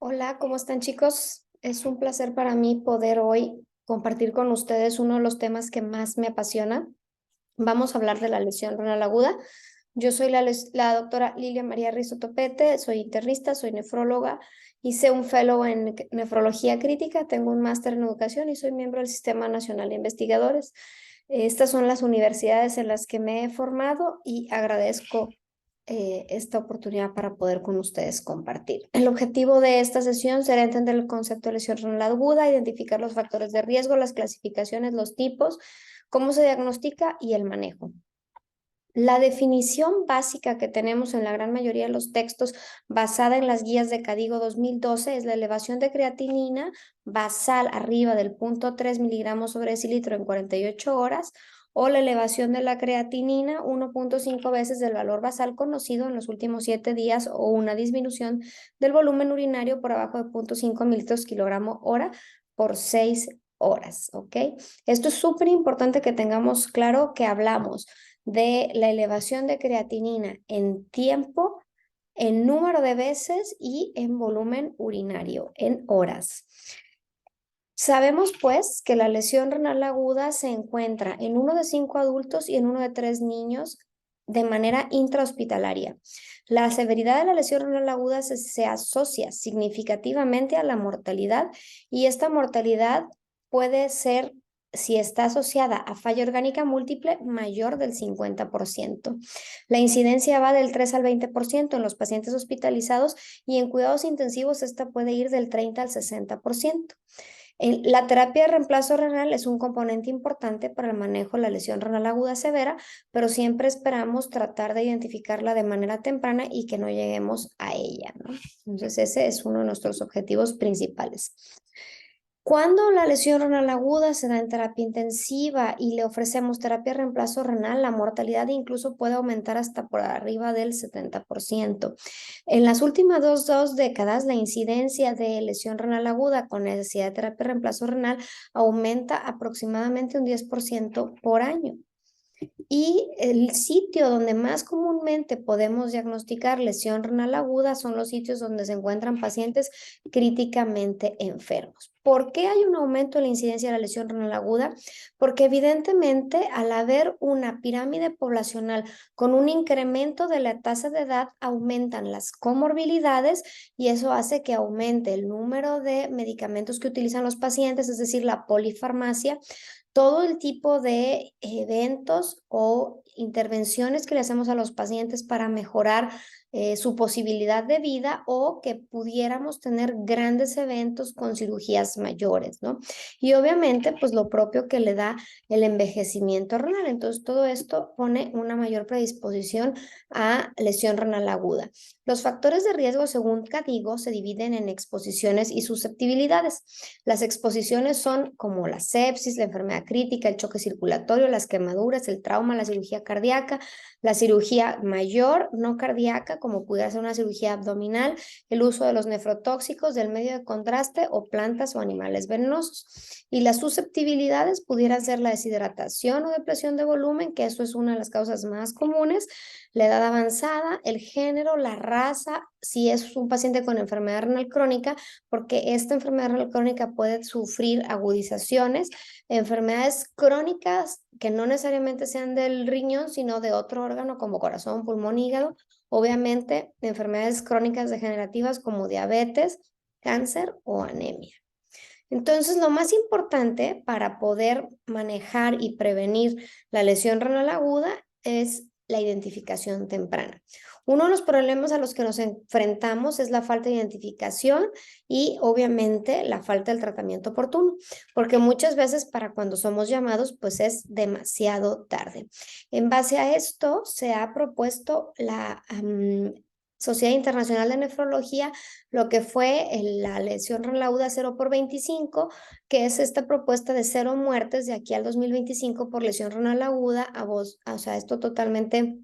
Hola, ¿cómo están chicos? Es un placer para mí poder hoy compartir con ustedes uno de los temas que más me apasiona. Vamos a hablar de la lesión renal aguda. Yo soy la doctora Lilia María Rizotopete, soy internista, soy nefróloga, hice un fellow en nefrología crítica, tengo un máster en educación y soy miembro del Sistema Nacional de Investigadores. Estas son las universidades en las que me he formado y agradezco esta oportunidad para poder con ustedes compartir. El objetivo de esta sesión será entender el concepto de lesión renal aguda, identificar los factores de riesgo, las clasificaciones, los tipos, cómo se diagnostica y el manejo. La definición básica que tenemos en la gran mayoría de los textos basada en las guías de CADIGO 2012 es la elevación de creatinina basal arriba del 0.3 miligramos sobre decilitro en 48 horas o la elevación de la creatinina 1.5 veces del valor basal conocido en los últimos 7 días o una disminución del volumen urinario por abajo de 0.5 mililitros kilogramo hora por 6 horas, ¿ok? Esto es súper importante que tengamos claro que hablamos de la elevación de creatinina en tiempo, en número de veces y en volumen urinario, en horas. Sabemos pues que la lesión renal aguda se encuentra en 1 de 5 adultos y en 1 de 3 niños de manera intrahospitalaria. La severidad de la lesión renal aguda se asocia significativamente a la mortalidad y esta mortalidad puede ser, si está asociada a falla orgánica múltiple, mayor del 50%. La incidencia va del 3 al 20% en los pacientes hospitalizados y en cuidados intensivos esta puede ir del 30 al 60%. La terapia de reemplazo renal es un componente importante para el manejo de la lesión renal aguda severa, pero siempre esperamos tratar de identificarla de manera temprana y que no lleguemos a ella, ¿no? Entonces, ese es uno de nuestros objetivos principales. Cuando la lesión renal aguda se da en terapia intensiva y le ofrecemos terapia de reemplazo renal, la mortalidad incluso puede aumentar hasta por arriba del 70%. En las últimas dos décadas, la incidencia de lesión renal aguda con necesidad de terapia de reemplazo renal aumenta aproximadamente un 10% por año. Y el sitio donde más comúnmente podemos diagnosticar lesión renal aguda son los sitios donde se encuentran pacientes críticamente enfermos. ¿Por qué hay un aumento en la incidencia de la lesión renal aguda? Porque evidentemente al haber una pirámide poblacional con un incremento de la tasa de edad, aumentan las comorbilidades y eso hace que aumente el número de medicamentos que utilizan los pacientes, es decir, la polifarmacia, todo el tipo de eventos o intervenciones que le hacemos a los pacientes para mejorar su posibilidad de vida o que pudiéramos tener grandes eventos con cirugías mayores, ¿no? Y obviamente, pues lo propio que le da el envejecimiento renal. Entonces, todo esto pone una mayor predisposición a lesión renal aguda. Los factores de riesgo, según CADIGO, se dividen en exposiciones y susceptibilidades. Las exposiciones son como la sepsis, la enfermedad crítica, el choque circulatorio, las quemaduras, el trauma, la cirugía cardíaca, la cirugía mayor, no cardíaca, como pudiera ser una cirugía abdominal, el uso de los nefrotóxicos, del medio de contraste o plantas o animales venenosos. Y las susceptibilidades pudieran ser la deshidratación o depresión de volumen, que eso es una de las causas más comunes, la edad avanzada, el género, la raza, si es un paciente con enfermedad renal crónica, porque esta enfermedad renal crónica puede sufrir agudizaciones, enfermedades crónicas que no necesariamente sean del riñón, sino de otro órgano como corazón, pulmón, hígado, obviamente enfermedades crónicas degenerativas como diabetes, cáncer o anemia. Entonces, lo más importante para poder manejar y prevenir la lesión renal aguda es la identificación temprana. Uno de los problemas a los que nos enfrentamos es la falta de identificación y obviamente la falta del tratamiento oportuno, porque muchas veces para cuando somos llamados, pues es demasiado tarde. En base a esto, se ha propuesto la Sociedad Internacional de Nefrología lo que fue la lesión renal aguda 0 por 25, que es esta propuesta de 0 muertes de aquí al 2025 por lesión renal aguda, o sea, esto totalmente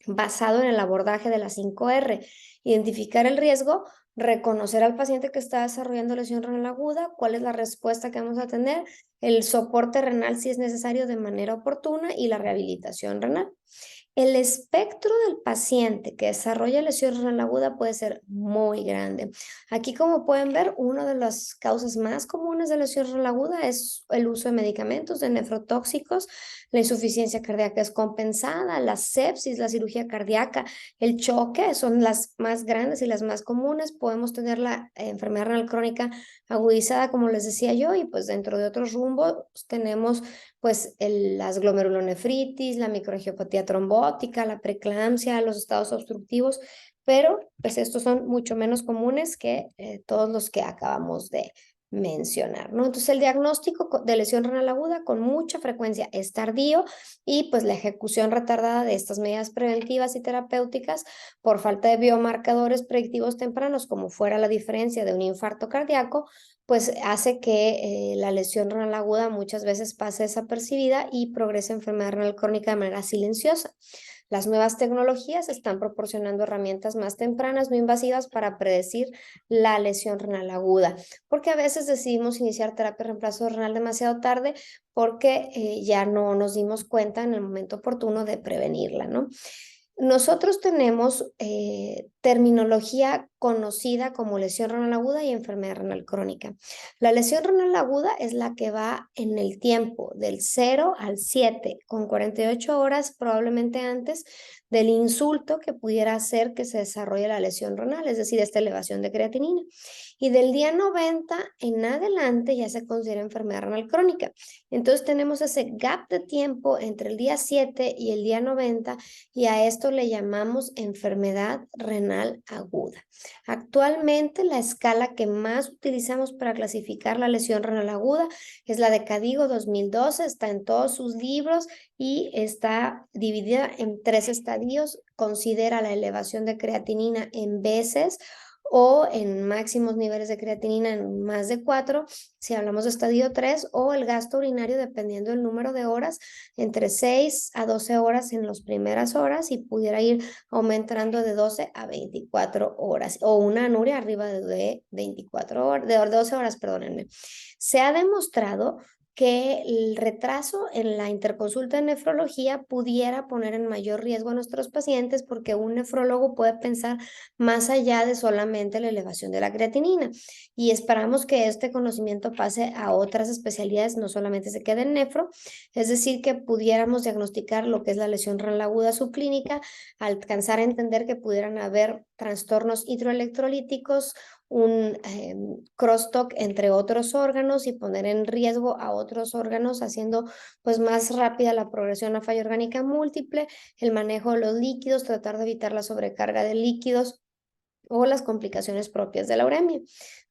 basado en el abordaje de las 5R: identificar el riesgo, reconocer al paciente que está desarrollando lesión renal aguda, cuál es la respuesta que vamos a tener, el soporte renal si es necesario de manera oportuna y la rehabilitación renal. El espectro del paciente que desarrolla lesión renal aguda puede ser muy grande. Aquí, como pueden ver, una de las causas más comunes de lesión renal aguda es el uso de medicamentos, de nefrotóxicos, la insuficiencia cardíaca descompensada, la sepsis, la cirugía cardíaca, el choque, son las más grandes y las más comunes. Podemos tener la enfermedad renal crónica agudizada, como les decía yo, y pues dentro de otros rumbos tenemos pues las glomerulonefritis, la microangiopatía trombótica, la preeclampsia, los estados obstructivos, pero pues estos son mucho menos comunes que todos los que acabamos de mencionar, ¿no? Entonces el diagnóstico de lesión renal aguda con mucha frecuencia es tardío y pues la ejecución retardada de estas medidas preventivas y terapéuticas por falta de biomarcadores predictivos tempranos, como fuera la diferencia de un infarto cardíaco, pues hace que la lesión renal aguda muchas veces pase desapercibida y progrese a enfermedad renal crónica de manera silenciosa. Las nuevas tecnologías están proporcionando herramientas más tempranas, no invasivas, para predecir la lesión renal aguda, porque a veces decidimos iniciar terapia de reemplazo renal demasiado tarde porque ya no nos dimos cuenta en el momento oportuno de prevenirla, ¿no? Nosotros tenemos terminología conocida como lesión renal aguda y enfermedad renal crónica. La lesión renal aguda es la que va en el tiempo del 0 al 7, con 48 horas probablemente antes del insulto que pudiera hacer que se desarrolle la lesión renal, es decir, esta elevación de creatinina. Y del día 90 en adelante ya se considera enfermedad renal crónica. Entonces tenemos ese gap de tiempo entre el día 7 y el día 90 y a esto le llamamos enfermedad renal aguda. Actualmente la escala que más utilizamos para clasificar la lesión renal aguda es la de Cadigo 2012, está en todos sus libros y está dividida en 3 estadios. Considera la elevación de creatinina en veces o en máximos niveles de creatinina en más de 4, si hablamos de estadio 3, o el gasto urinario dependiendo del número de horas, entre 6 a 12 horas en las primeras horas y pudiera ir aumentando de 12 a 24 horas, o una anuria arriba de 24 horas, de 12 horas, perdónenme. Se ha demostrado que el retraso en la interconsulta de nefrología pudiera poner en mayor riesgo a nuestros pacientes porque un nefrólogo puede pensar más allá de solamente la elevación de la creatinina. Y esperamos que este conocimiento pase a otras especialidades, no solamente se quede en nefro, es decir, que pudiéramos diagnosticar lo que es la lesión renal aguda subclínica, alcanzar a entender que pudieran haber trastornos hidroelectrolíticos, un crosstalk entre otros órganos y poner en riesgo a otros órganos, haciendo pues más rápida la progresión a falla orgánica múltiple, el manejo de los líquidos, tratar de evitar la sobrecarga de líquidos o las complicaciones propias de la uremia.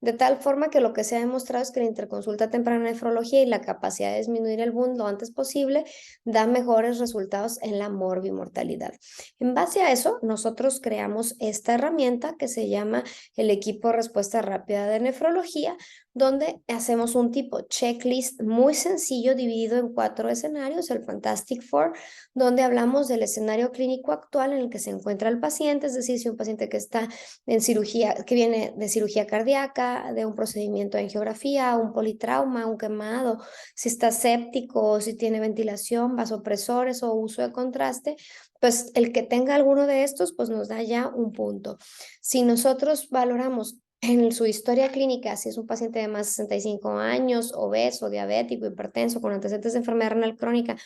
De tal forma que lo que se ha demostrado es que la interconsulta temprana de nefrología y la capacidad de disminuir el BUN lo antes posible da mejores resultados en la morbimortalidad. En base a eso, nosotros creamos esta herramienta que se llama el equipo de respuesta rápida de nefrología, donde hacemos un tipo checklist muy sencillo dividido en 4 escenarios, el Fantastic Four, donde hablamos del escenario clínico actual en el que se encuentra el paciente, es decir, si un paciente que está en cirugía, que viene de cirugía cardíaca, de un procedimiento de angiografía, un politrauma, un quemado, si está séptico, si tiene ventilación, vasopresores o uso de contraste, pues el que tenga alguno de estos, pues nos da ya un punto. Si nosotros valoramos en su historia clínica, si es un paciente de más de 65 años, obeso, diabético, hipertenso, con antecedentes de enfermedad renal crónica,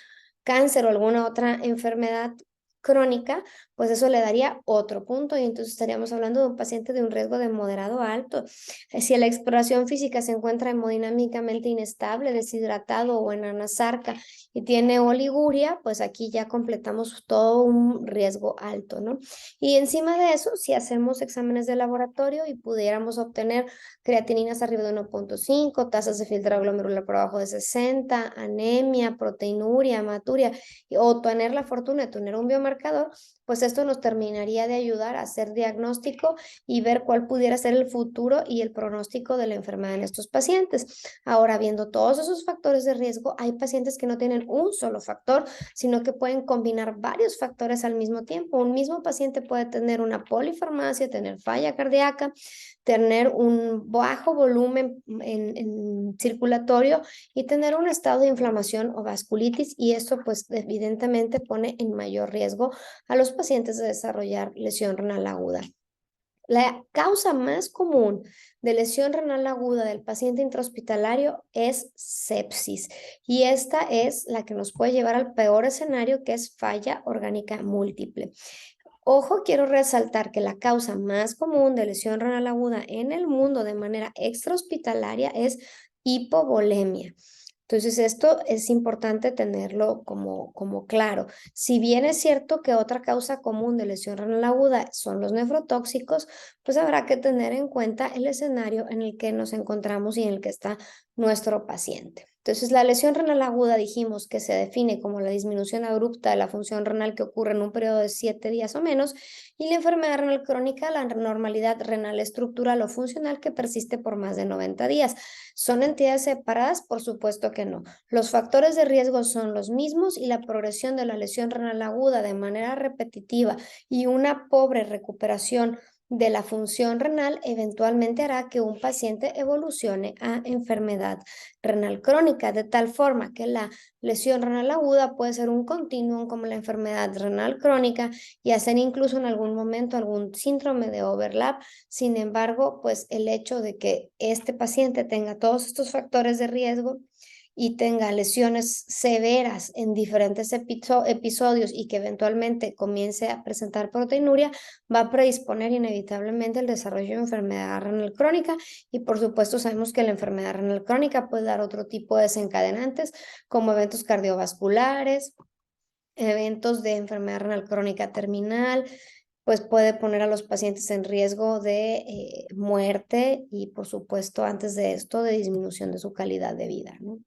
cáncer o alguna otra enfermedad crónica, pues eso le daría otro punto y entonces estaríamos hablando de un paciente de un riesgo de moderado a alto. Si la exploración física se encuentra hemodinámicamente inestable, deshidratado o en anasarca y tiene oliguria, pues aquí ya completamos todo un riesgo alto, ¿no? Y encima de eso, si hacemos exámenes de laboratorio y pudiéramos obtener creatininas arriba de 1.5, tasas de filtrado glomerular por abajo de 60, anemia, proteinuria, hematuria, o tener la fortuna de tener un biomarcador, pues esto nos terminaría de ayudar a hacer diagnóstico y ver cuál pudiera ser el futuro y el pronóstico de la enfermedad en estos pacientes. Ahora, viendo todos esos factores de riesgo, hay pacientes que no tienen un solo factor, sino que pueden combinar varios factores al mismo tiempo. Un mismo paciente puede tener una polifarmacia, tener falla cardíaca, tener un bajo volumen en circulatorio y tener un estado de inflamación o vasculitis, y esto pues evidentemente pone en mayor riesgo a los pacientes de desarrollar lesión renal aguda. La causa más común de lesión renal aguda del paciente intrahospitalario es sepsis, y esta es la que nos puede llevar al peor escenario, que es falla orgánica múltiple. Ojo, quiero resaltar que la causa más común de lesión renal aguda en el mundo de manera extrahospitalaria es hipovolemia. Entonces, esto es importante tenerlo como claro. Si bien es cierto que otra causa común de lesión renal aguda son los nefrotóxicos, pues habrá que tener en cuenta el escenario en el que nos encontramos y en el que está nuestro paciente. Entonces, la lesión renal aguda dijimos que se define como la disminución abrupta de la función renal que ocurre en un periodo de 7 días o menos, y la enfermedad renal crónica, la normalidad renal estructural o funcional que persiste por más de 90 días. ¿Son entidades separadas? Por supuesto que no. Los factores de riesgo son los mismos, y la progresión de la lesión renal aguda de manera repetitiva y una pobre recuperación de la función renal eventualmente hará que un paciente evolucione a enfermedad renal crónica, de tal forma que la lesión renal aguda puede ser un continuum como la enfermedad renal crónica y hacer incluso en algún momento algún síndrome de overlap. Sin embargo, pues el hecho de que este paciente tenga todos estos factores de riesgo y tenga lesiones severas en diferentes episodios y que eventualmente comience a presentar proteinuria, va a predisponer inevitablemente el desarrollo de enfermedad renal crónica. Y por supuesto sabemos que la enfermedad renal crónica puede dar otro tipo de desencadenantes como eventos cardiovasculares, eventos de enfermedad renal crónica terminal, pues puede poner a los pacientes en riesgo de muerte y por supuesto antes de esto de disminución de su calidad de vida, ¿no?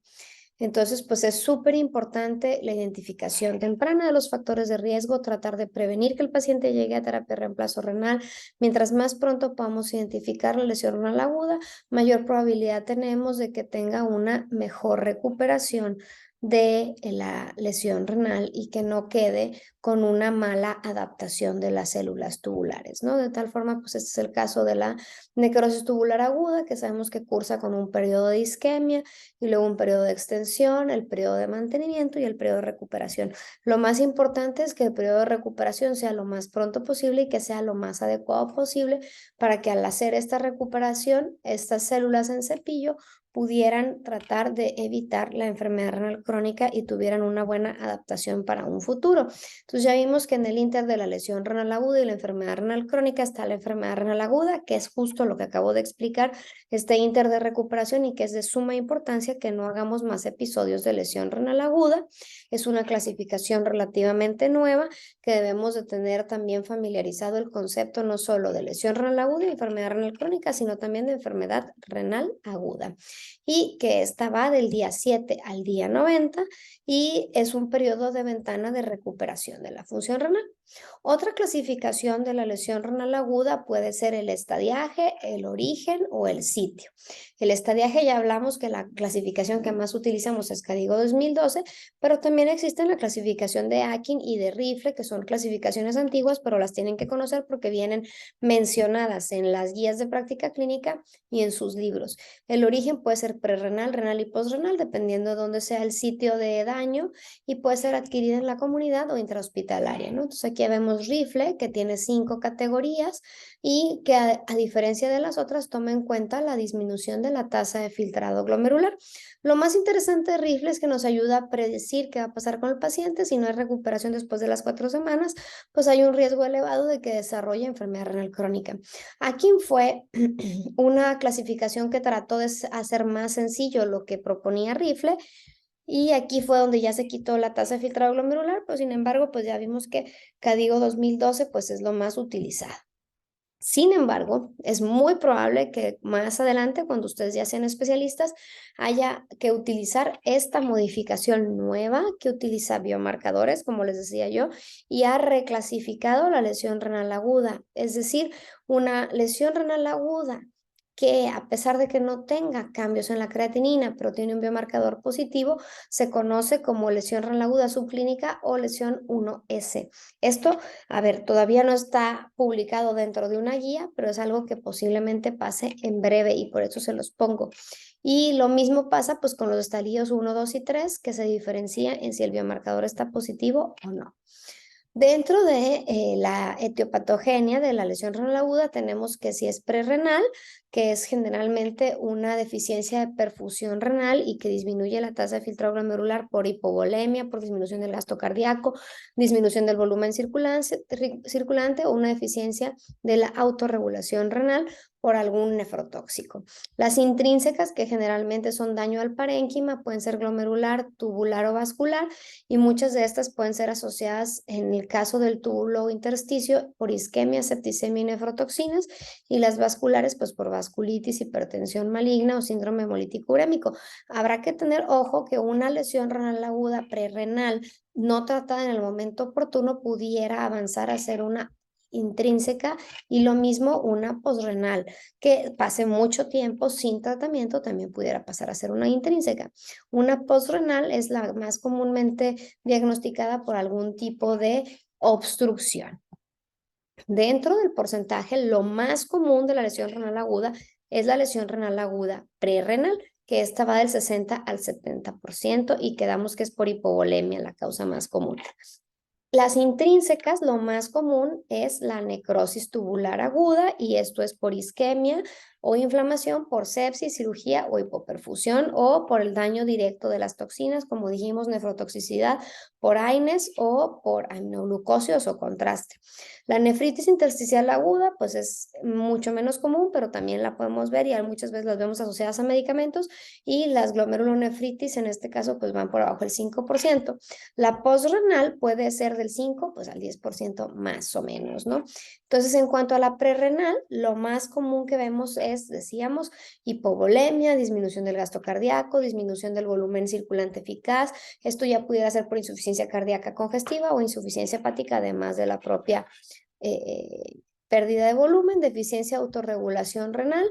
Entonces, pues es súper importante la identificación temprana de los factores de riesgo, tratar de prevenir que el paciente llegue a terapia de reemplazo renal. Mientras más pronto podamos identificar la lesión renal aguda, mayor probabilidad tenemos de que tenga una mejor recuperación de la lesión renal y que no quede con una mala adaptación de las células tubulares, ¿no? De tal forma, pues este es el caso de la necrosis tubular aguda, que sabemos que cursa con un periodo de isquemia y luego un periodo de extensión, el periodo de mantenimiento y el periodo de recuperación. Lo más importante es que el periodo de recuperación sea lo más pronto posible y que sea lo más adecuado posible para que al hacer esta recuperación, estas células en cepillo pudieran tratar de evitar la enfermedad renal crónica y tuvieran una buena adaptación para un futuro. Entonces ya vimos que en el inter de la lesión renal aguda y la enfermedad renal crónica está la enfermedad renal aguda, que es justo lo que acabo de explicar, este inter de recuperación, y que es de suma importancia que no hagamos más episodios de lesión renal aguda. Es una clasificación relativamente nueva que debemos de tener también familiarizado el concepto no solo de lesión renal aguda y enfermedad renal crónica, sino también de enfermedad renal aguda, y que esta va del día 7 al día 90 y es un periodo de ventana de recuperación de la función renal. Otra clasificación de la lesión renal aguda puede ser el estadiaje, el origen o el sitio. El estadiaje, ya hablamos que la clasificación que más utilizamos es CADIGO 2012, pero también existe la clasificación de Akin y de Rifle, que son clasificaciones antiguas, pero las tienen que conocer porque vienen mencionadas en las guías de práctica clínica y en sus libros. El origen puede ser prerrenal, renal y postrenal, dependiendo de dónde sea el sitio de daño, y puede ser adquirida en la comunidad o intrahospitalaria, ¿no? Entonces aquí vemos Rifle, que tiene 5 categorías y que a diferencia de las otras toma en cuenta la disminución de la tasa de filtrado glomerular. Lo más interesante de Rifle es que nos ayuda a predecir qué va a pasar con el paciente. Si no hay recuperación después de las 4 semanas, pues hay un riesgo elevado de que desarrolle enfermedad renal crónica. Aquí fue una clasificación que trató de hacer más sencillo lo que proponía Rifle, y aquí fue donde ya se quitó la tasa de filtrado glomerular, pero sin embargo, pues ya vimos que CADIGO 2012 pues es lo más utilizado. Sin embargo, es muy probable que más adelante, cuando ustedes ya sean especialistas, haya que utilizar esta modificación nueva que utiliza biomarcadores, como les decía yo, y ha reclasificado la lesión renal aguda. Es decir, una lesión renal aguda que a pesar de que no tenga cambios en la creatinina, pero tiene un biomarcador positivo, se conoce como lesión renal aguda subclínica o lesión 1S. Esto, a ver, todavía no está publicado dentro de una guía, pero es algo que posiblemente pase en breve y por eso se los pongo. Y lo mismo pasa pues con los estadios 1, 2 y 3, que se diferencia en si el biomarcador está positivo o no. Dentro de la etiopatogenia de la lesión renal aguda tenemos que si es prerrenal, que es generalmente una deficiencia de perfusión renal y que disminuye la tasa de filtrado glomerular por hipovolemia, por disminución del gasto cardíaco, disminución del volumen circulante o una deficiencia de la autorregulación renal por algún nefrotóxico. Las intrínsecas, que generalmente son daño al parénquima, pueden ser glomerular, tubular o vascular, y muchas de estas pueden ser asociadas, en el caso del túbulo intersticio, por isquemia, septicemia y nefrotoxinas, y las vasculares, pues por vasculitis, hipertensión maligna o síndrome hemolítico urémico. Habrá que tener ojo que una lesión renal aguda prerrenal no tratada en el momento oportuno pudiera avanzar a ser una intrínseca, y lo mismo una posrenal que pase mucho tiempo sin tratamiento también pudiera pasar a ser una intrínseca. Una posrenal es la más comúnmente diagnosticada por algún tipo de obstrucción. Dentro del porcentaje, lo más común de la lesión renal aguda es la lesión renal aguda prerrenal, que esta va del 60 al 70% y quedamos que es por hipovolemia la causa más común. Las intrínsecas, lo más común es la necrosis tubular aguda, y esto es por isquemia o inflamación, por sepsis, cirugía o hipoperfusión, o por el daño directo de las toxinas, como dijimos, nefrotoxicidad por AINES o por aminoglucósidos o contraste. La nefritis intersticial aguda, pues es mucho menos común, pero también la podemos ver y muchas veces las vemos asociadas a medicamentos, y las glomerulonefritis en este caso pues van por abajo del 5%. La posrenal puede ser del 5 pues al 10% más o menos, ¿no? Entonces, en cuanto a la prerrenal, lo más común que vemos es, decíamos, hipovolemia, disminución del gasto cardíaco, disminución del volumen circulante eficaz. Esto ya pudiera ser por insuficiencia cardíaca congestiva o insuficiencia hepática, además de la propia pérdida de volumen, deficiencia de autorregulación renal.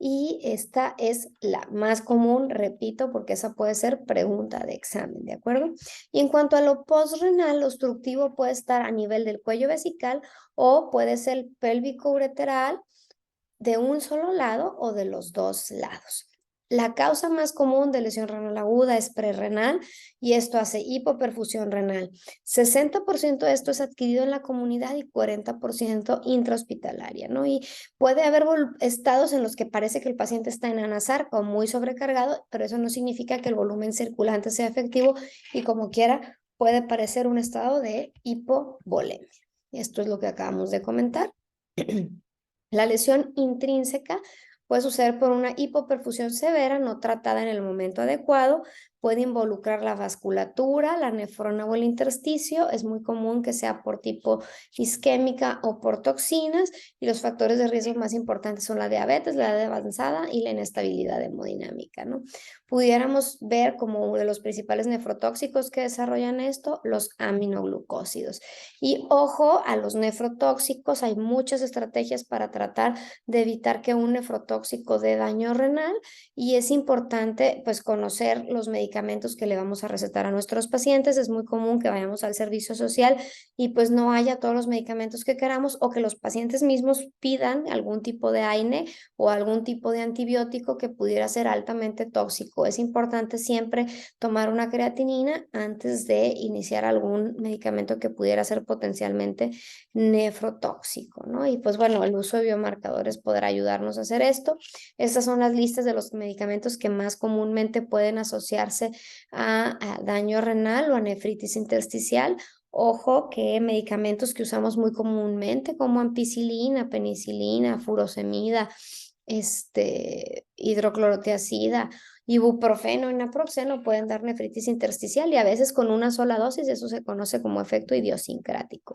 Y esta es la más común, repito, porque esa puede ser pregunta de examen, ¿de acuerdo? Y en cuanto a lo postrenal, lo obstructivo puede estar a nivel del cuello vesical o puede ser pélvico ureteral de un solo lado o de los dos lados. La causa más común de lesión renal aguda es prerrenal, y esto hace hipoperfusión renal. 60% de esto es adquirido en la comunidad y 40% intrahospitalaria, ¿no? Y puede haber estados en los que parece que el paciente está en anasar o muy sobrecargado, pero eso no significa que el volumen circulante sea efectivo, y como quiera puede parecer un estado de hipovolemia. Esto es lo que acabamos de comentar. La lesión intrínseca puede suceder por una hipoperfusión severa no tratada en el momento adecuado. Puede involucrar la vasculatura, la nefrona o el intersticio. Es muy común que sea por tipo isquémica o por toxinas, y los factores de riesgo más importantes son la diabetes, la edad avanzada y la inestabilidad hemodinámica, ¿no? Pudiéramos ver como uno de los principales nefrotóxicos que desarrollan esto, los aminoglucósidos. Y ojo a los nefrotóxicos, hay muchas estrategias para tratar de evitar que un nefrotóxico dé daño renal, y es importante pues conocer los medicamentos que le vamos a recetar a nuestros pacientes. Es muy común que vayamos al servicio social y pues no haya todos los medicamentos que queramos, o que los pacientes mismos pidan algún tipo de AINE o algún tipo de antibiótico que pudiera ser altamente tóxico. Es importante siempre tomar una creatinina antes de iniciar algún medicamento que pudiera ser potencialmente nefrotóxico, ¿no? Y pues bueno, el uso de biomarcadores podrá ayudarnos a hacer esto. Estas son las listas de los medicamentos que más comúnmente pueden asociarse a daño renal o a nefritis intersticial. Ojo que medicamentos que usamos muy comúnmente como ampicilina, penicilina, furosemida, hidroclorotiazida Ibuprofeno y naproxeno pueden dar nefritis intersticial y a veces con una sola dosis, eso se conoce como efecto idiosincrático.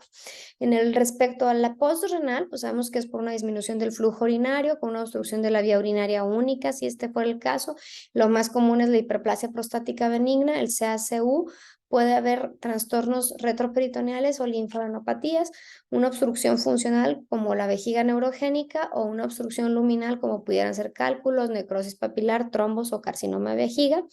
En el respecto a la postrenal, pues sabemos que es por una disminución del flujo urinario con una obstrucción de la vía urinaria única, si este fuera el caso. Lo más común es la hiperplasia prostática benigna, el CACU. Puede haber trastornos retroperitoneales o linfadenopatías, una obstrucción funcional como la vejiga neurogénica o una obstrucción luminal como pudieran ser cálculos, necrosis papilar, trombos o carcinoma de vejiga.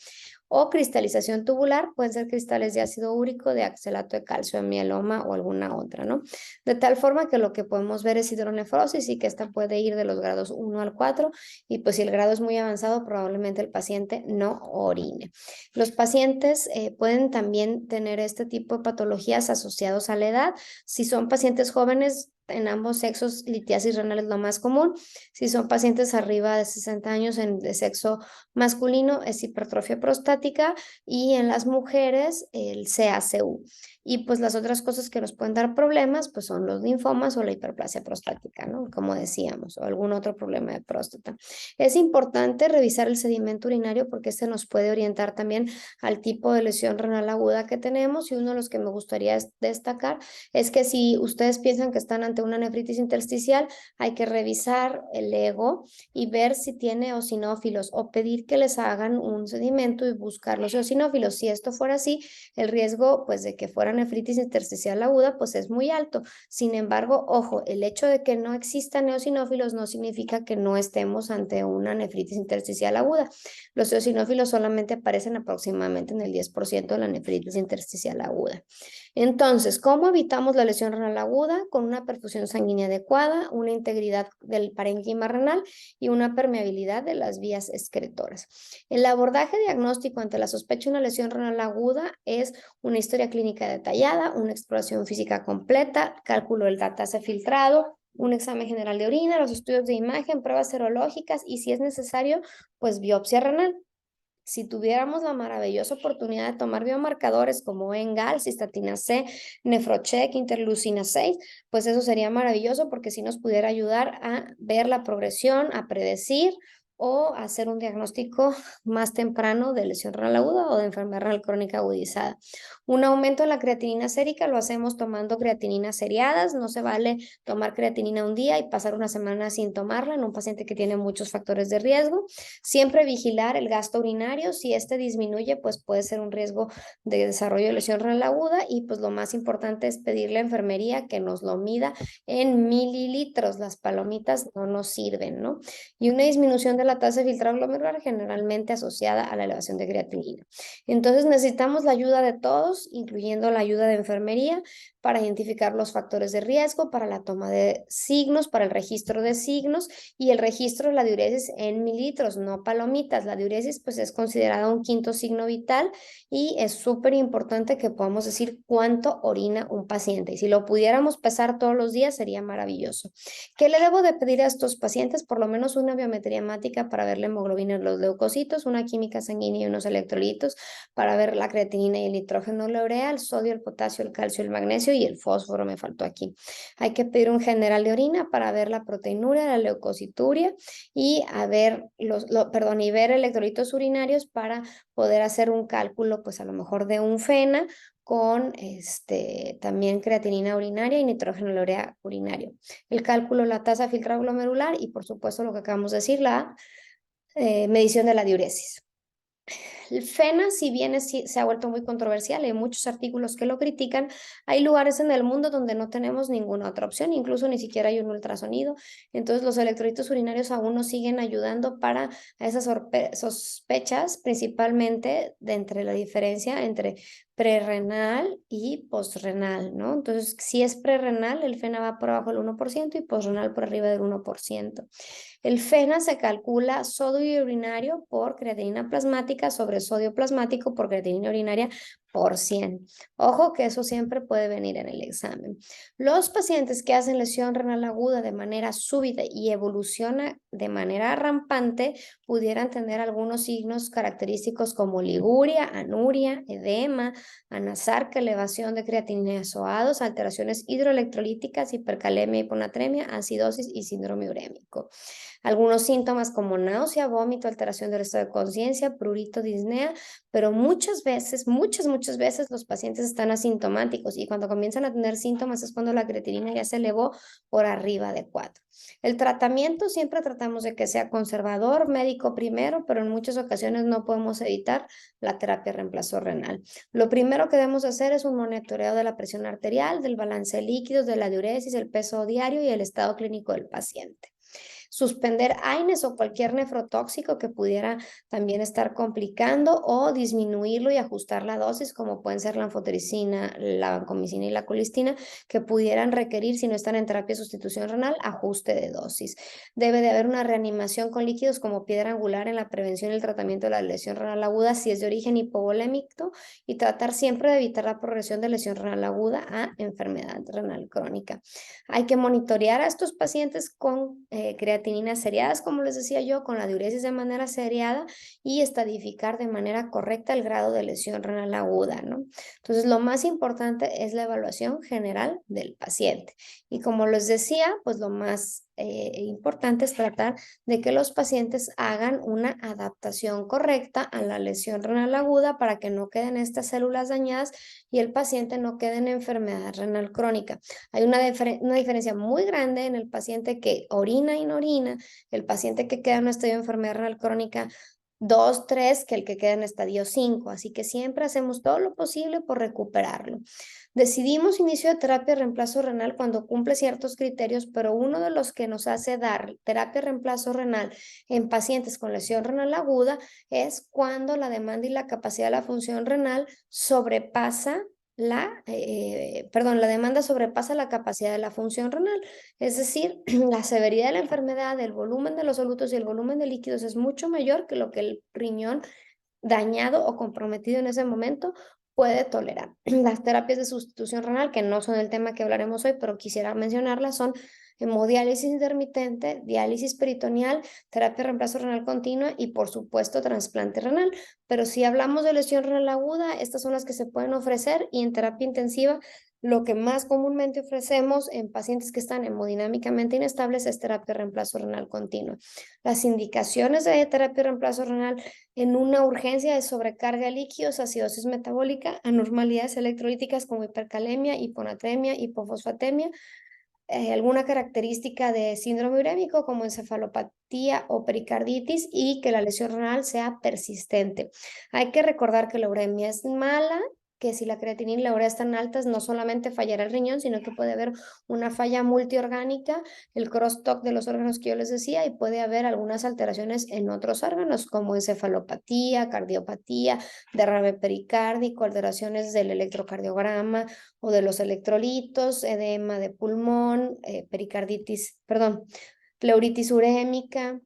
O cristalización tubular, pueden ser cristales de ácido úrico, de oxalato de calcio, de mieloma o alguna otra, ¿no? De tal forma que lo que podemos ver es hidronefrosis y que esta puede ir de los grados 1 al 4 y pues si el grado es muy avanzado probablemente el paciente no orine. Los pacientes pueden también tener este tipo de patologías asociados a la edad. Si son pacientes jóvenes, en ambos sexos, litiasis renal es lo más común. Si son pacientes arriba de 60 años de sexo masculino, es hipertrofia prostática y en las mujeres el CACU. Y pues las otras cosas que nos pueden dar problemas, pues son los linfomas o la hiperplasia prostática, ¿no? Como decíamos, o algún otro problema de próstata. Es importante revisar el sedimento urinario porque este nos puede orientar también al tipo de lesión renal aguda que tenemos y uno de los que me gustaría destacar es que si ustedes piensan que están ante una nefritis intersticial, hay que revisar el ego y ver si tiene eosinófilos o pedir que les hagan un sedimento y buscar los eosinófilos. Si esto fuera así, el riesgo pues de que fuera nefritis intersticial aguda pues es muy alto. Sin embargo, ojo, el hecho de que no existan eosinófilos no significa que no estemos ante una nefritis intersticial aguda. Los eosinófilos solamente aparecen aproximadamente en el 10% de la nefritis intersticial aguda. Entonces, ¿cómo evitamos la lesión renal aguda? Con una perfusión sanguínea adecuada, una integridad del parénquima renal y una permeabilidad de las vías excretoras. El abordaje diagnóstico ante la sospecha de una lesión renal aguda es una historia clínica detallada, una exploración física completa, cálculo del DATASE filtrado, un examen general de orina, los estudios de imagen, pruebas serológicas y si es necesario, pues biopsia renal. Si tuviéramos la maravillosa oportunidad de tomar biomarcadores como ENGAL, cistatina C, nefrocheck, interleucina 6, pues eso sería maravilloso porque sí nos pudiera ayudar a ver la progresión, a predecir o hacer un diagnóstico más temprano de lesión renal aguda o de enfermedad renal crónica agudizada. Un aumento en la creatinina sérica lo hacemos tomando creatininas seriadas. No se vale tomar creatinina un día y pasar una semana sin tomarla en un paciente que tiene muchos factores de riesgo. Siempre vigilar el gasto urinario. Si este disminuye, pues puede ser un riesgo de desarrollo de lesión renal aguda y pues lo más importante es pedirle a enfermería que nos lo mida en mililitros. Las palomitas no nos sirven, ¿no? Y una disminución de la tasa de filtrado glomerular generalmente asociada a la elevación de creatinina. Entonces necesitamos la ayuda de todos, incluyendo la ayuda de enfermería, para identificar los factores de riesgo, para la toma de signos, para el registro de signos y el registro de la diuresis en mililitros, no palomitas. La diuresis pues es considerada un quinto signo vital y es súper importante que podamos decir cuánto orina un paciente. Y si lo pudiéramos pesar todos los días sería maravilloso. ¿Qué le debo de pedir a estos pacientes? Por lo menos una biometría hemática para ver la hemoglobina en los leucocitos, una química sanguínea y unos electrolitos para ver la creatinina y el nitrógeno, la urea, el sodio, el potasio, el calcio, el magnesio y el fósforo me faltó aquí. Hay que pedir un general de orina para ver la proteinuria, la leucocituria y a ver y ver electrolitos urinarios para poder hacer un cálculo, pues a lo mejor de un FENA con también creatinina urinaria y nitrógeno en la urea urinario. El cálculo, la tasa filtrado glomerular y por supuesto lo que acabamos de decir, la medición de la diuresis. El FENA, si bien se ha vuelto muy controversial, hay muchos artículos que lo critican, hay lugares en el mundo donde no tenemos ninguna otra opción, incluso ni siquiera hay un ultrasonido, entonces los electrolitos urinarios aún nos siguen ayudando para esas sospechas, principalmente de entre la diferencia entre prerrenal y postrenal, ¿no? Entonces, si es prerrenal, el FENA va por abajo del 1% y postrenal por arriba del 1%. El FENA se calcula sodio urinario por creatinina plasmática sobre sodio plasmático por creatinina urinaria por 100. Ojo que eso siempre puede venir en el examen. Los pacientes que hacen lesión renal aguda de manera súbita y evoluciona de manera rampante pudieran tener algunos signos característicos como liguria, anuria, edema, anasarca, elevación de creatinina SO2, alteraciones hidroelectrolíticas, hipercalemia, hiponatremia, acidosis y síndrome urémico. Algunos síntomas como náusea, vómito, alteración del estado de conciencia, prurito, disnea, pero muchas veces los pacientes están asintomáticos y cuando comienzan a tener síntomas es cuando la creatinina ya se elevó por arriba de 4. El tratamiento siempre tratamos de que sea conservador, médico primero, pero en muchas ocasiones no podemos evitar la terapia reemplazo renal. Lo primero que debemos hacer es un monitoreo de la presión arterial, del balance de líquidos, de la diuresis, el peso diario y el estado clínico del paciente. Suspender AINES o cualquier nefrotóxico que pudiera también estar complicando o disminuirlo y ajustar la dosis, como pueden ser la anfotericina, la vancomicina y la colistina, que pudieran requerir, si no están en terapia de sustitución renal, ajuste de dosis. Debe de haber una reanimación con líquidos como piedra angular en la prevención y el tratamiento de la lesión renal aguda si es de origen hipovolémico y tratar siempre de evitar la progresión de lesión renal aguda a enfermedad renal crónica. Hay que monitorear a estos pacientes con creatininas seriadas, como les decía yo, con la diuresis de manera seriada y estadificar de manera correcta el grado de lesión renal aguda, ¿no? Entonces, lo más importante es la evaluación general del paciente. Y como les decía, pues lo más importante es tratar de que los pacientes hagan una adaptación correcta a la lesión renal aguda para que no queden estas células dañadas y el paciente no quede en enfermedad renal crónica. Hay una diferencia muy grande en el paciente que orina y no orina, el paciente que queda en un estadio de enfermedad renal crónica 2, 3, que el que queda en estadio 5. Así que siempre hacemos todo lo posible por recuperarlo. Decidimos inicio de terapia de reemplazo renal cuando cumple ciertos criterios, pero uno de los que nos hace dar terapia de reemplazo renal en pacientes con lesión renal aguda es cuando la demanda y la capacidad de la función renal sobrepasa la demanda sobrepasa la capacidad de la función renal, es decir, la severidad de la enfermedad, el volumen de los solutos y el volumen de líquidos es mucho mayor que lo que el riñón dañado o comprometido en ese momento puede tolerar. Las terapias de sustitución renal, que no son el tema que hablaremos hoy, pero quisiera mencionarlas, son hemodiálisis intermitente, diálisis peritoneal, terapia de reemplazo renal continua y por supuesto trasplante renal. Pero si hablamos de lesión renal aguda, estas son las que se pueden ofrecer y en terapia intensiva lo que más comúnmente ofrecemos en pacientes que están hemodinámicamente inestables es terapia de reemplazo renal continua. Las indicaciones de terapia de reemplazo renal en una urgencia de sobrecarga de líquidos, acidosis metabólica, anormalidades electrolíticas como hipercalemia, hiponatremia, hipofosfatemia, alguna característica de síndrome urémico como encefalopatía o pericarditis y que la lesión renal sea persistente. Hay que recordar que la uremia es mala, que si la creatinina y la urea están altas, no solamente fallará el riñón, sino que puede haber una falla multiorgánica, el crosstalk de los órganos que yo les decía, y puede haber algunas alteraciones en otros órganos como encefalopatía, cardiopatía, derrame pericárdico, alteraciones del electrocardiograma, o de los electrolitos, edema de pulmón, pleuritis urémica.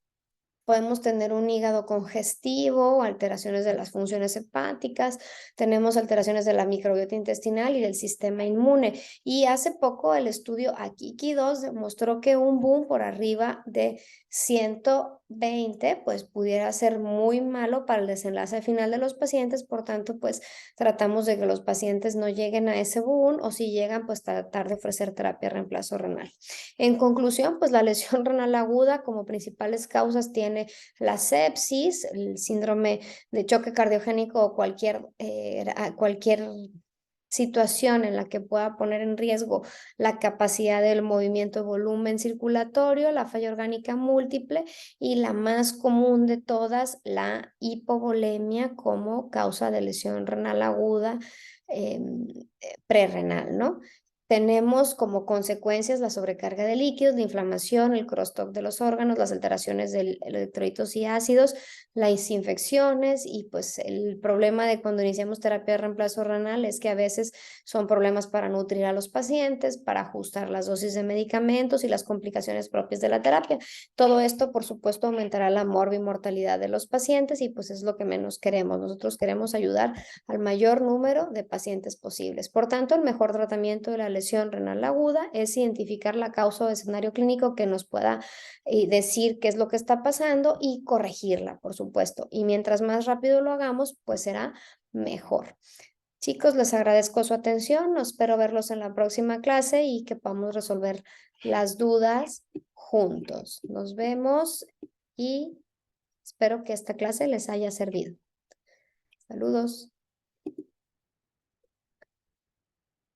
Podemos tener un hígado congestivo, alteraciones de las funciones hepáticas, tenemos alteraciones de la microbiota intestinal y del sistema inmune. Y hace poco el estudio Akiki 2 demostró que un boom por arriba de 120 pues pudiera ser muy malo para el desenlace final de los pacientes, por tanto pues tratamos de que los pacientes no lleguen a ese boom o si llegan pues tratar de ofrecer terapia de reemplazo renal. En conclusión, pues la lesión renal aguda como principales causas tiene la sepsis, el síndrome de choque cardiogénico o cualquier situación en la que pueda poner en riesgo la capacidad del movimiento de volumen circulatorio, la falla orgánica múltiple y la más común de todas, la hipovolemia como causa de lesión renal aguda prerrenal, ¿no? tenemos como consecuencias la sobrecarga de líquidos, la inflamación, el crosstalk de los órganos, las alteraciones de electrolitos y ácidos, las infecciones y pues el problema de cuando iniciamos terapia de reemplazo renal es que a veces son problemas para nutrir a los pacientes, para ajustar las dosis de medicamentos y las complicaciones propias de la terapia. Todo esto, por supuesto, aumentará la morbimortalidad de los pacientes y pues es lo que menos queremos. Nosotros queremos ayudar al mayor número de pacientes posibles. Por tanto, el mejor tratamiento de la lesión renal aguda es identificar la causa o escenario clínico que nos pueda decir qué es lo que está pasando y corregirla, por supuesto. Y mientras más rápido lo hagamos, pues será mejor. Chicos, les agradezco su atención. Espero verlos en la próxima clase y que podamos resolver las dudas juntos. Nos vemos y espero que esta clase les haya servido. Saludos.